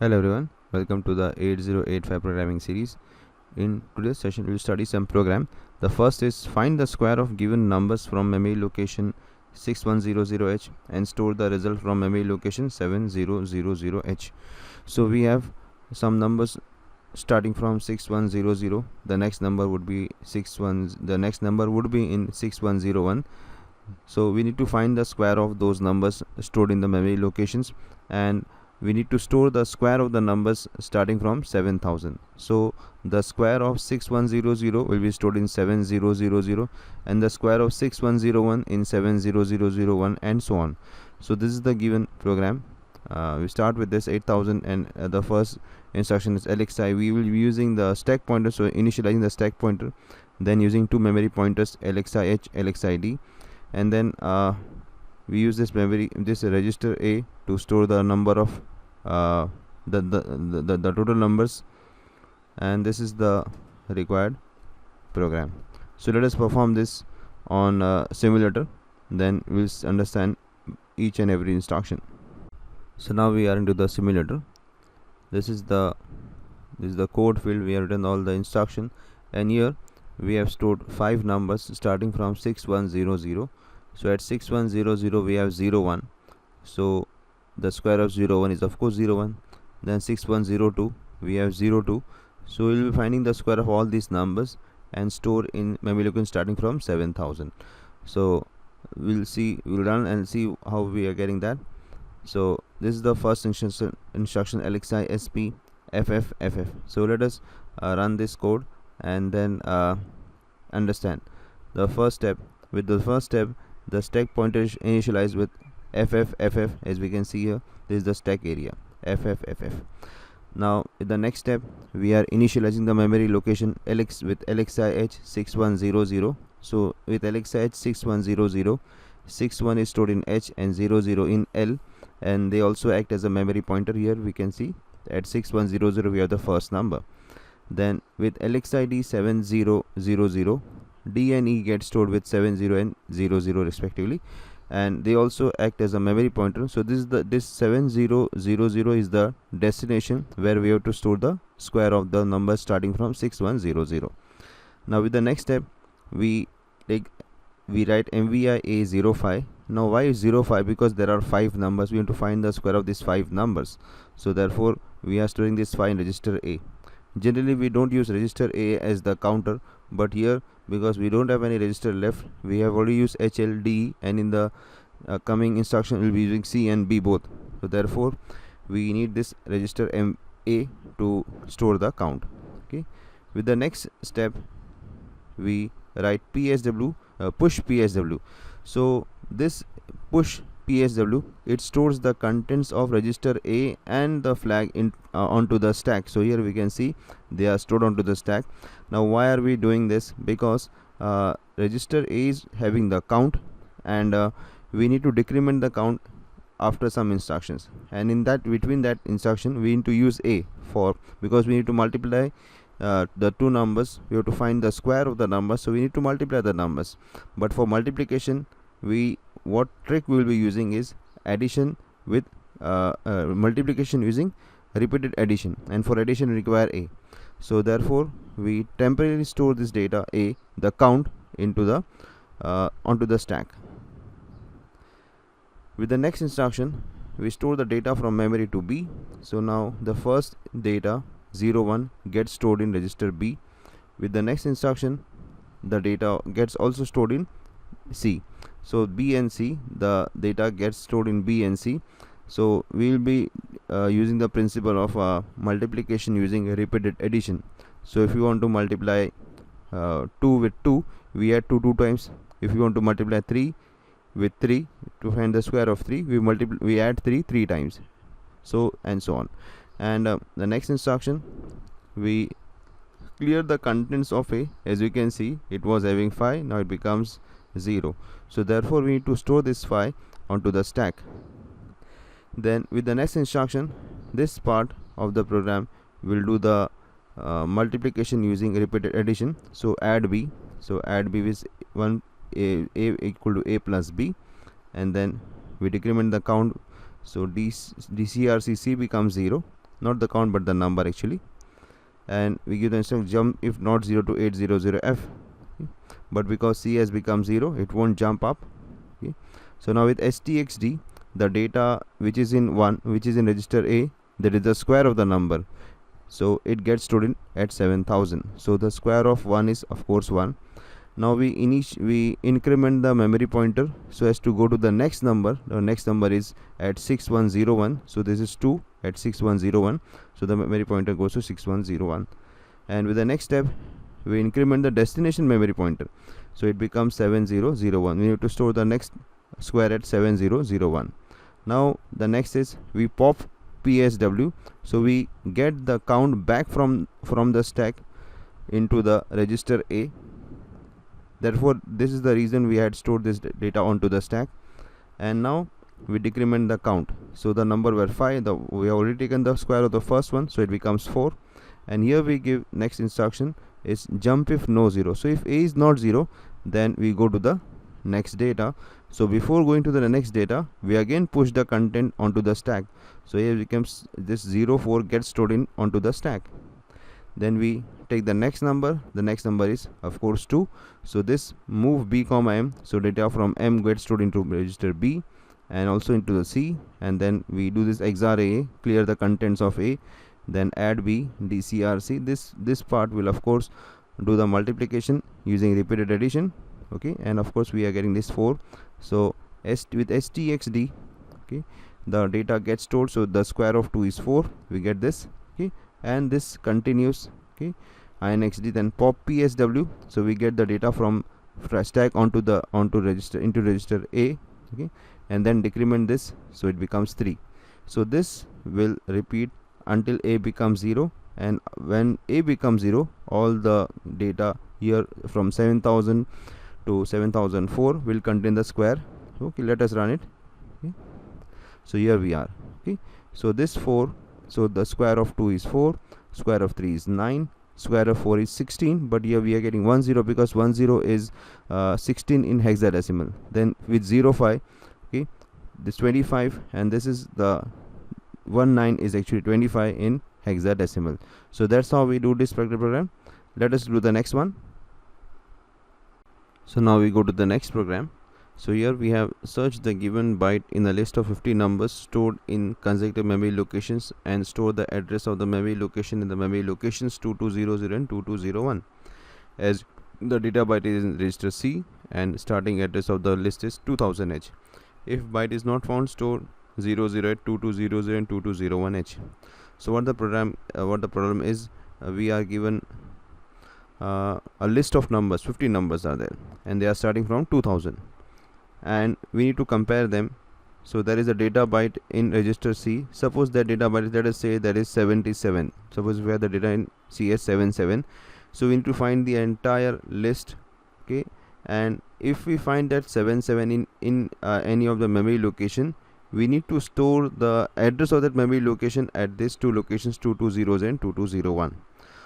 Hello everyone, welcome to the 8085 programming series. In today's session we will study some program. The first is find the square of given numbers from memory location 6100H and store the result from memory location 7000H. So we have some numbers starting from 6100. The next number would be in 6101. So we need to find the square of those numbers stored in the memory locations, and we need to store the square of the numbers starting from 7000. So the square of 6100 will be stored in 7000, and the square of 6101 in 70001, and so on. So this is the given program. We start with this 8000, and the first instruction is LXI. We will be using the stack pointer, so initializing the stack pointer, then using two memory pointers LXIH, LXID, and then we use this register A to store the number of the total numbers, and this is the required program. So let us perform this on a simulator, then we'll understand each and every instruction. So now we are into the simulator. This is the code field. We have written all the instruction, and here we have stored 5 numbers starting from 6100. So at 6100 we have 01. So the square of 01 is of course 01. Then 6102 we have 02. So we will be finding the square of all these numbers and store in memory location starting from 7000. So we'll run and see how we are getting that. So this is the first instruction LXI SP FF. So let us run this code and then understand the first step. With the first step, the stack pointer is initialized with FF. As we can see here, this is the stack area FF. Now in the next step, we are initializing the memory location with LXIH 6100. So with LXIH 6100, 61 is stored in H and 00 in L, and they also act as a memory pointer. Here we can see at 6100 we have the first number. Then with LXID 7000, D and E get stored with 70 and 00 respectively, and they also act as a memory pointer. So this 7000 is the destination where we have to store the square of the number starting from 6100. Now with the next step, we write MVI A05. Now why is 05? Because there are 5 numbers. We have to find the square of these 5 numbers. So therefore we are storing this 5 in register A. Generally we don't use register A as the counter, but here because we don't have any register left, we have already used HLD, and in the coming instruction we will be using C and B both. So therefore we need this register A to store the count. Okay. With the next step, we write PSW, push PSW. So this push PSW, it stores the contents of register A and the flag onto the stack. So here we can see they are stored onto the stack. Now why are we doing this? Because register A is having the count, and we need to decrement the count after some instructions, and in that between that instruction we need to use A because we need to multiply the two numbers. We have to find the square of the numbers, so we need to multiply the numbers. But for multiplication, what trick we will be using is addition with multiplication using repeated addition, and for addition we require A. So therefore we temporarily store this data A, the count, into the onto the stack. With the next instruction, we store the data from memory to B. So now the first data 01 gets stored in register B. With the next instruction, the data gets also stored in C. So B and C, the data gets stored in B and C. So we will be using the principle of multiplication using repeated addition. So if you want to multiply 2 with 2, we add 2 times. If you want to multiply 3 with 3, to find the square of 3, we add 3 times, so and so on. And the next instruction, we clear the contents of A. As you can see, it was having 5, now it becomes 0. So therefore we need to store this 5 onto the stack. Then with the next instruction, this part of the program will do the multiplication using repeated addition. So add B. So add B is A equal to A plus B, and then we decrement the count. So DCRCC becomes 0, not the count but the number actually, and we give the instruction jump if not 0 to 800F. But because C has become 0, it won't jump up. So now with STXD, the data which is in register A, that is the square of the number, so it gets stored in at 7000. So the square of 1 is of course 1. Now we increment the memory pointer so as to go to the next number. The next number is at 6101, so this is 2 at 6101, so the memory pointer goes to 6101. And with the next step, we increment the destination memory pointer, so it becomes 7001. We need to store the next square at 7001. Now the next is we pop PSW, so we get the count back from the stack into the register A. Therefore this is the reason we had stored this data onto the stack. And now we decrement the count, so the number were 5, we have already taken the square of the first one, so it becomes 4. And here we give next instruction is jump if no 0. So if A is not 0, then we go to the next data. So before going to the next data, we again push the content onto the stack. So here becomes this 04 gets stored in onto the stack. Then we take the next number. The next number is of course 2. So this move B comma M, so data from M gets stored into register B and also into the C. And then we do this XOR A, clear the contents of A, then add B, DCRC. This part will of course do the multiplication using repeated addition. Okay, and of course we are getting this 4. So with STXD, okay, the data gets stored, so the square of 2 is 4, we get this. Okay, and this continues. Okay, INXD, then pop PSW, so we get the data from stack onto register A. Okay, and then decrement this, so it becomes 3. So this will repeat until A becomes 0, and when A becomes 0, all the data here from 7000 to 7004 will contain the square. Okay, let us run it. Okay, so here we are. Okay, so this 4, so the square of 2 is 4, square of 3 is 9, square of 4 is 16, but here we are getting 10 because 10 is 16 in hexadecimal. Then with 05, okay, this 25, and this is the 19 is actually 25 in hexadecimal. So that's how we do this program. Let us do the next one. So now we go to the next program. So here we have searched the given byte in a list of 50 numbers stored in consecutive memory locations and store the address of the memory location in the memory locations 2200 and 2201. As the data byte is in register C and starting address of the list is 2000H. If byte is not found, store 00 at 2200 and 2201H. So what the problem is, we are given a list of numbers, 50 numbers are there, and they are starting from 2000, and we need to compare them. So there is a data byte in register C. Suppose that data byte, let us say that is 77. Suppose we have the data in C as 77. So we need to find the entire list. Okay, and if we find that 77 in any of the memory location, we need to store the address of that memory location at these two locations, 2200 and 2201.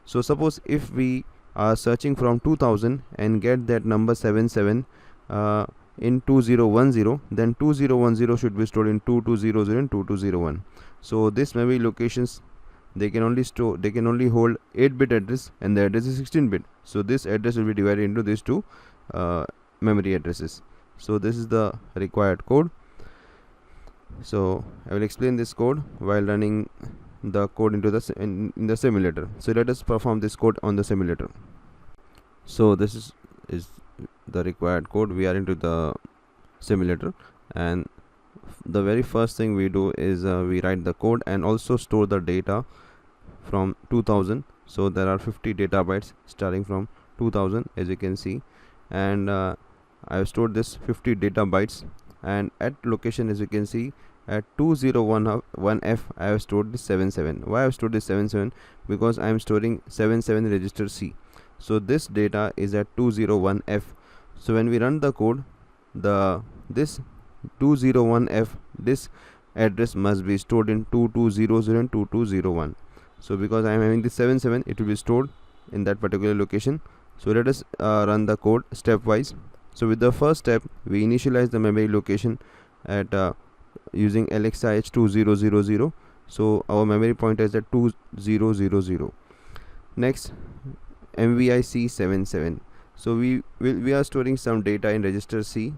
So suppose if we are searching from 2000 and get that number 77 in 2010, then 2010 should be stored in 2200 and 2201. So this memory locations, they can only hold 8-bit address, and the address is 16-bit. So this address will be divided into these two memory addresses. So this is the required code. So I will explain this code while running the code into the in the simulator. So let us perform this code on the simulator. So this is the required code. We are into the simulator, and the very first thing we do is we write the code and also store the data from 2000. So there are 50 data bytes starting from 2000, as you can see, and I have stored this 50 data bytes, and at location, as you can see, at 2011F I have stored this 77. Why I have stored this 77? Because I am storing 77 in register C. So this data is at 201F. So when we run the code, this 201F, this address must be stored in 2200 and 2201. So because I am having this 77, it will be stored in that particular location. So let us run the code stepwise. So with the first step, we initialize the memory location at using LXIH 2000. so our memory pointer is at 2000. Next, MVIC77. So we are storing some data in register C.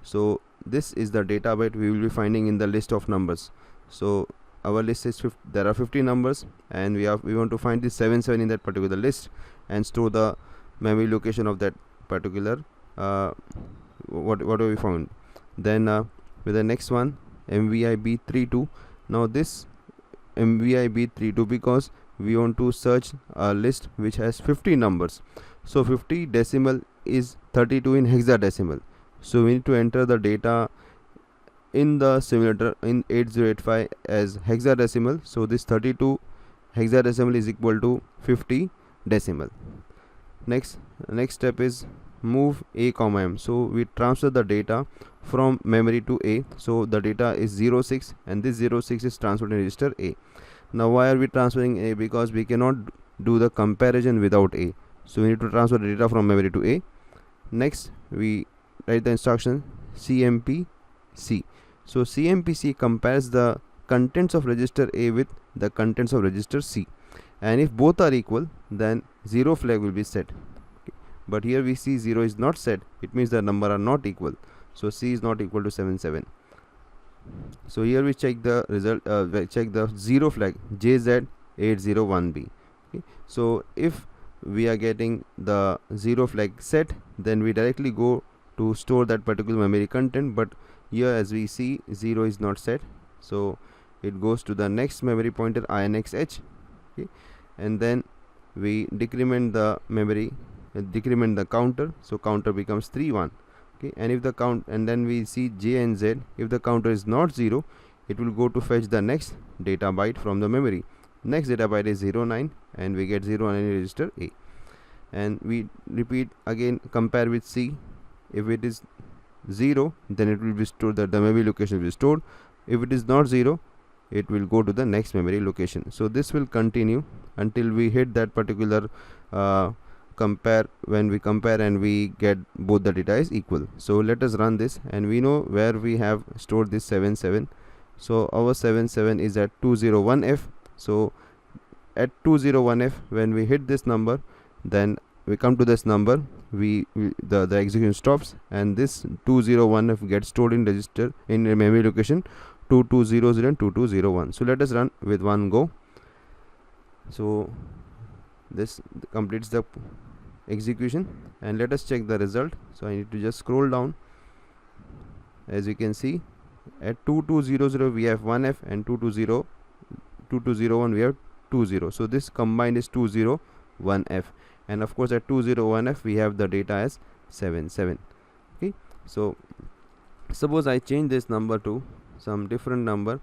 So this is the data byte we will be finding in the list of numbers. So our list is there are 50 numbers, and we want to find the 77 in that particular list and store the memory location of that particular whatever we found. Then with the next one, MVIB32. Now this MVIB32, because we want to search a list which has 50 numbers. So 50 decimal is 32 in hexadecimal. So we need to enter the data in the simulator in 8085 as hexadecimal. So this 32 hexadecimal is equal to 50 decimal. Next step is move a comma m. So we transfer the data from memory to A. So the data is 06, and this 06 is transferred in register A. Now why are we transferring A? Because we cannot do the comparison without A. So we need to transfer the data from memory to A. Next, we write the instruction CMPC. So CMPC compares the contents of register A with the contents of register C, and if both are equal, then 0 flag will be set. But here we see 0 is not set. It means the number are not equal. So C is not equal to 77. So here we check the result, check the 0 flag JZ801B. Okay. So if we are getting the 0 flag set, then we directly go to store that particular memory content. But here, as we see, 0 is not set, so it goes to the next memory pointer INXH. Okay. And then we decrement the memory, decrement the counter, so counter becomes 31. Okay. And if the count, and then we see J and Z, if the counter is not 0, it will go to fetch the next data byte from the memory. Next data byte is 09, and we get 09 in register A. And we repeat again, compare with C. If it is 0, then it will be stored, the memory location will be stored. If it is not 0, it will go to the next memory location. So this will continue until we hit that particular compare, when we compare and we get both the data is equal. So let us run this, and we know where we have stored this 77. So our 77 is at 201F. So at 201F, when we hit this number, then we come to this number, the execution stops, and this 201F gets stored in register in a memory location 2200 and 2201. So let us run with one go. So this completes the execution, and let us check the result. So I need to just scroll down. As you can see, at 2200 we have 1F, and 2201 we have 20. So this combined is 201F, and of course at 201F we have the data as 77. Okay. So suppose I change this number to some different number.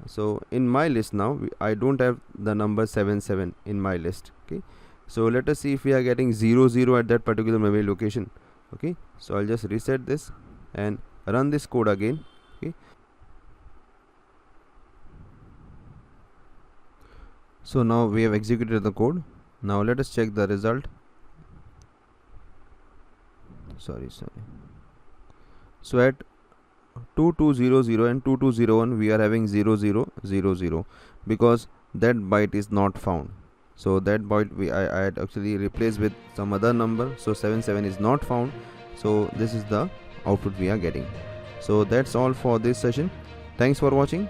So in my list now, I don't have the number 77 in my list. Okay. So let us see if we are getting 00 at that particular memory location. Okay. So I'll just reset this and run this code again. Okay. So now we have executed the code. Now let us check the result. Sorry. So at 2200 and 2201 we are having 0000, because that byte is not found. So that byte I had actually replaced with some other number. So 77 is not found. So this is the output we are getting. So that's all for this session. Thanks for watching.